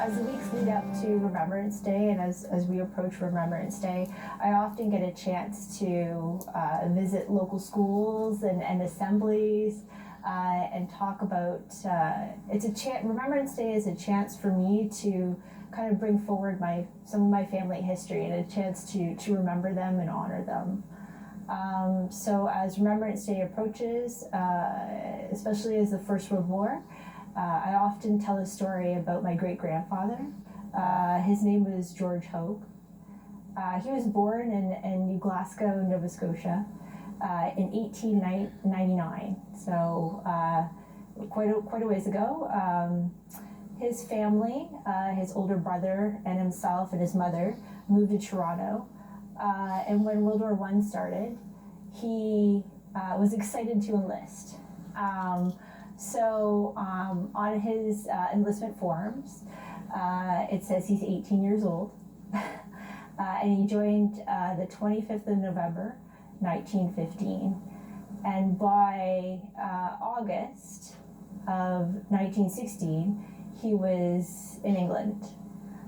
As the weeks lead up to Remembrance Day and as we approach Remembrance Day, I often get a chance to visit local schools and assemblies and talk about, Remembrance Day is a chance for me to kind of bring forward some of my family history and a chance to remember them and honor them. So as Remembrance Day approaches, especially as the First World War, I often tell a story about my great-grandfather. His name was George Hope. He was born in New Glasgow, Nova Scotia, in 1899, so quite a ways ago. His family, his older brother and himself and his mother, moved to Toronto. And when World War I started, he was excited to enlist. So on his enlistment forms, it says he's 18 years old, and he joined the 25th of November, 1915. And by August of 1916, he was in England,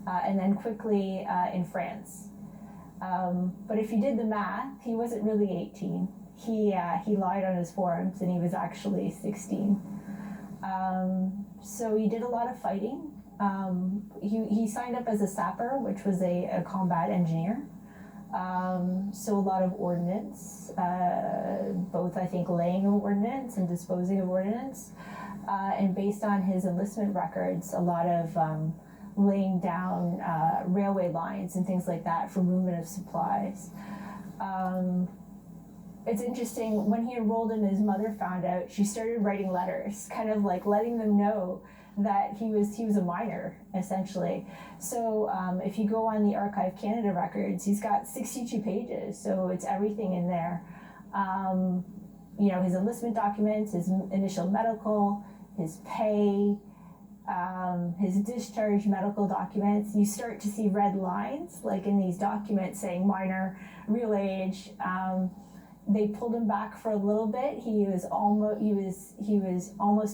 and then quickly in France. But if you did the math, he wasn't really 18. He lied on his forms, and he was actually 16. So he did a lot of fighting. He signed up as a sapper, which was a combat engineer. So a lot of ordnance, both I think laying of ordnance and disposing of ordnance. And based on his enlistment records, a lot of laying down railway lines and things like that for movement of supplies. It's interesting, when he enrolled and his mother found out, she started writing letters, kind of like letting them know that he was a minor, essentially. So if you go on the Archive Canada records, he's got 62 pages, so it's everything in there. His enlistment documents, his initial medical, his pay, his discharge medical documents. You start to see red lines, like in these documents saying minor, real age. They pulled him back for a little bit. He was almost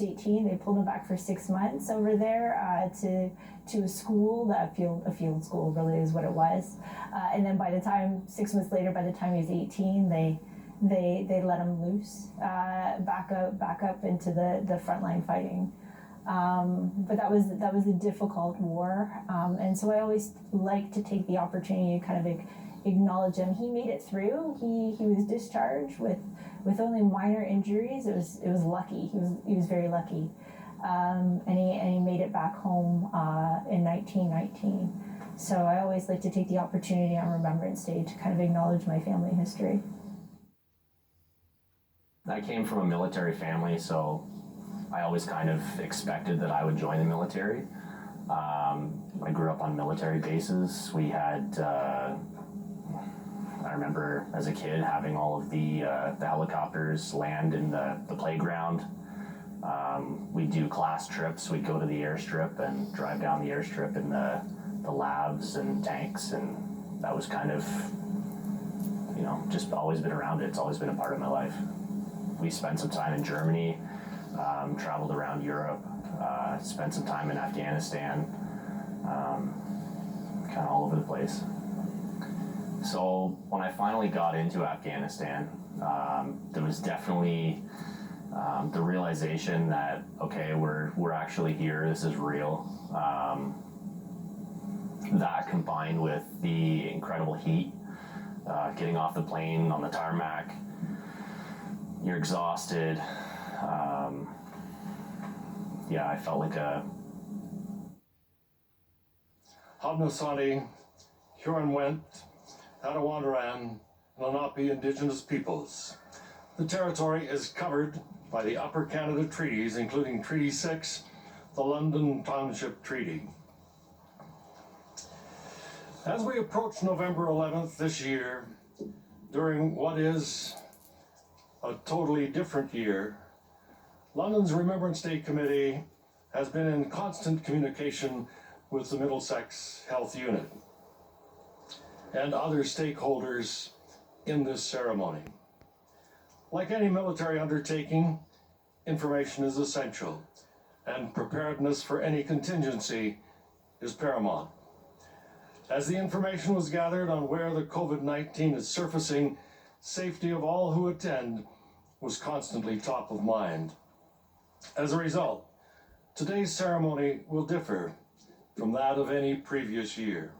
18. They pulled him back for 6 months over there to a school, a field school really is what it was. And then by the time 6 months later, by the time he was 18, they let him loose, back up into the frontline fighting. But that was a difficult war, and so I always like to take the opportunity to kind of acknowledge him. He made it through. He was discharged with only minor injuries. It was lucky. He was very lucky, and he made it back home in 1919. So I always like to take the opportunity on Remembrance Day to kind of acknowledge my family history. I came from a military family, so I always kind of expected that I would join the military. I grew up on military bases. We had, I remember as a kid having all of the helicopters land in the playground. We'd do class trips. We'd go to the airstrip and drive down the airstrip in the labs and tanks, and that was kind of, just always been around it. It's always been a part of my life. We spent some time in Germany, traveled around Europe, spent some time in Afghanistan, kind of all over the place. So when I finally got into Afghanistan, there was definitely the realization that, okay, we're actually here, this is real. That combined with the incredible heat, getting off the plane on the tarmac, you're exhausted. I felt like a... Haudenosaunee, Huron-Wendat, Attawandaran, and Lenape Indigenous peoples. The territory is covered by the Upper Canada Treaties, including Treaty 6, the London Township Treaty. As we approach November 11th this year, during what is a totally different year, London's Remembrance Day Committee has been in constant communication with the Middlesex Health Unit and other stakeholders in this ceremony. Like any military undertaking, information is essential, and preparedness for any contingency is paramount. As the information was gathered on where the COVID-19 is surfacing, safety of all who attend was constantly top of mind. As a result, today's ceremony will differ from that of any previous year.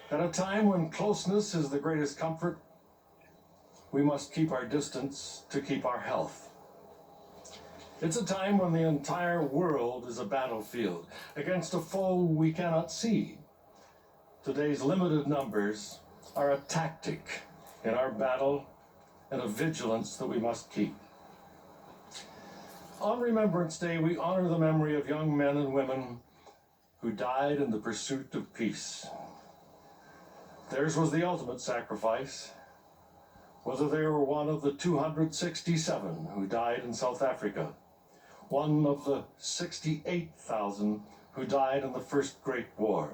At a time when closeness is the greatest comfort, we must keep our distance to keep our health. It's a time when the entire world is a battlefield against a foe we cannot see. Today's limited numbers are a tactic in our battle and a vigilance that we must keep. On Remembrance Day, we honor the memory of young men and women who died in the pursuit of peace. Theirs was the ultimate sacrifice, whether they were one of the 267 who died in South Africa, one of the 68,000 who died in the First Great War,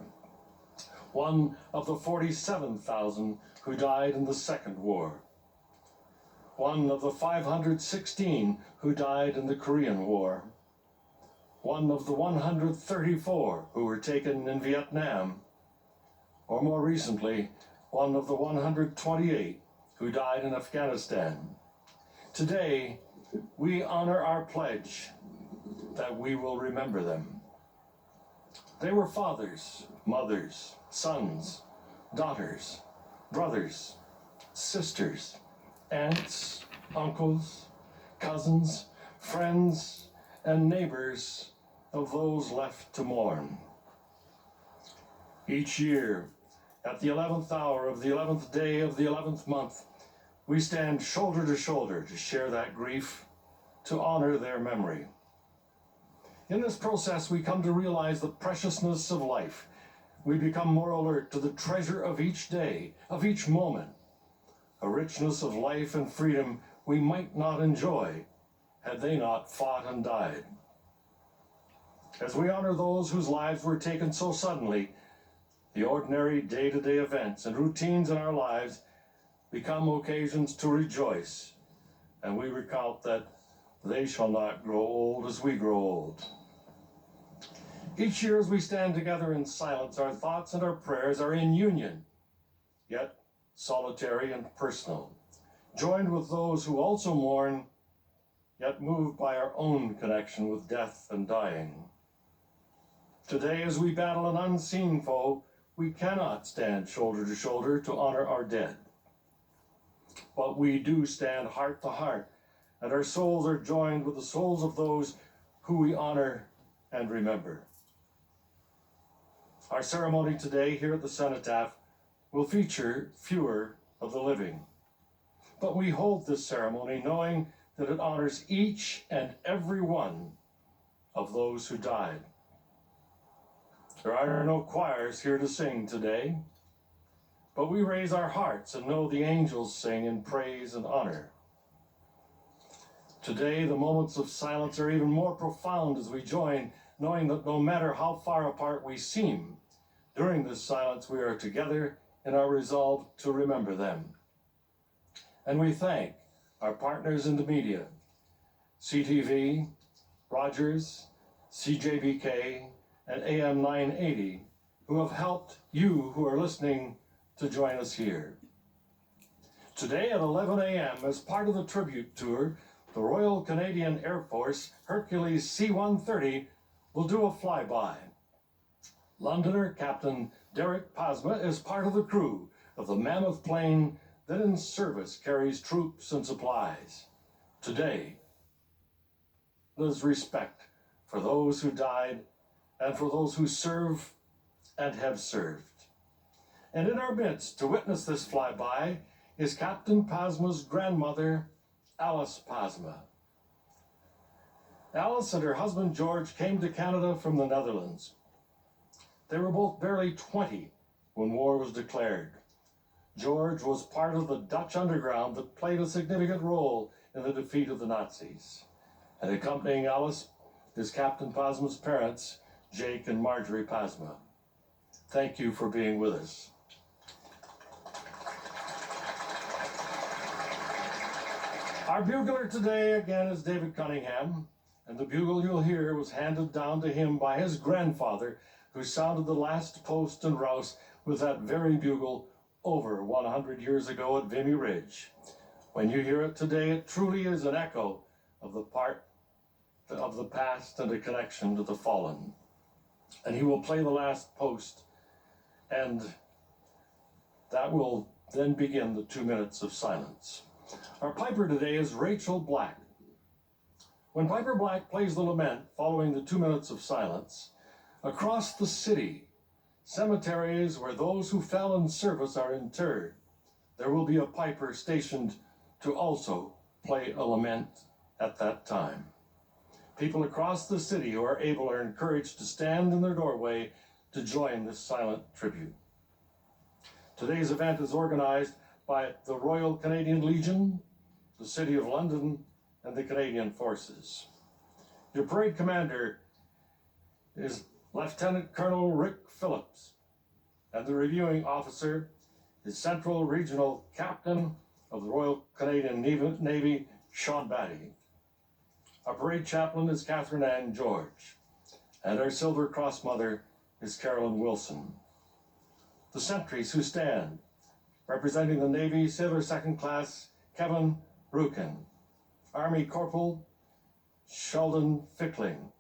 one of the 47,000 who died in the Second War, one of the 516 who died in the Korean War, one of the 134 who were taken in Vietnam, or more recently, one of the 128 who died in Afghanistan. Today, we honor our pledge that we will remember them. They were fathers, mothers, sons, daughters, brothers, sisters, aunts, uncles, cousins, friends, and neighbors of those left to mourn. Each year, at the 11th hour of the 11th day of the 11th month, we stand shoulder to shoulder to share that grief, to honor their memory. In this process, we come to realize the preciousness of life. We become more alert to the treasure of each day, of each moment, a richness of life and freedom we might not enjoy had they not fought and died. As we honor those whose lives were taken so suddenly, the ordinary day-to-day events and routines in our lives become occasions to rejoice, and we recount that they shall not grow old as we grow old. Each year as we stand together in silence, our thoughts and our prayers are in union, yet solitary and personal, joined with those who also mourn, yet moved by our own connection with death and dying. Today, as we battle an unseen foe, we cannot stand shoulder to shoulder to honor our dead. But we do stand heart to heart, and our souls are joined with the souls of those who we honor and remember. Our ceremony today here at the Cenotaph will feature fewer of the living. But we hold this ceremony knowing that it honors each and every one of those who died. There are no choirs here to sing today, but we raise our hearts and know the angels sing in praise and honor. Today, the moments of silence are even more profound as we join, knowing that no matter how far apart we seem, during this silence we are together in our resolve to remember them. And we thank our partners in the media, CTV, Rogers, CJBK, and AM 980, who have helped you who are listening to join us here. Today at 11 a.m., as part of the tribute tour, the Royal Canadian Air Force Hercules C-130 will do a flyby. Londoner Captain Derek Pasma is part of the crew of the mammoth plane that in service carries troops and supplies. Today, there's respect for those who died and for those who serve and have served. And in our midst, to witness this flyby, is Captain Pasma's grandmother, Alice Pasma. Alice and her husband George came to Canada from the Netherlands. They were both barely 20 when war was declared. George was part of the Dutch underground that played a significant role in the defeat of the Nazis. And accompanying Alice is Captain Pasma's parents, Jake and Marjorie Pasma. Thank you for being with us. Our bugler today again is David Cunningham, and the bugle you'll hear was handed down to him by his grandfather, who sounded the last post and rouse with that very bugle over 100 years ago at Vimy Ridge. When you hear it today, it truly is an echo of the part of the past and a connection to the fallen. And he will play the last post, and that will then begin the 2 minutes of silence. Our piper today is Rachel Black. When Piper Black plays the lament following the 2 minutes of silence, across the city, cemeteries where those who fell in service are interred, there will be a piper stationed to also play a lament at that time. People across the city who are able are encouraged to stand in their doorway to join this silent tribute. Today's event is organized by the Royal Canadian Legion, the City of London, and the Canadian Forces. Your parade commander is Lieutenant Colonel Rick Phillips, and the reviewing officer is Central Regional Captain of the Royal Canadian Navy, Sean Batty. Our parade chaplain is Catherine Ann George, and our Silver Cross mother is Carolyn Wilson. The sentries who stand, representing the Navy Sailor Second Class Kevin Rukin, Army Corporal Sheldon Fickling,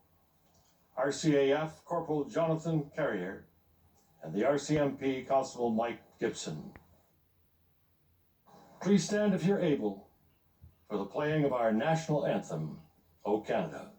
RCAF Corporal Jonathan Carrier, and the RCMP Constable Mike Gibson. Please stand if you're able for the playing of our national anthem, O Canada.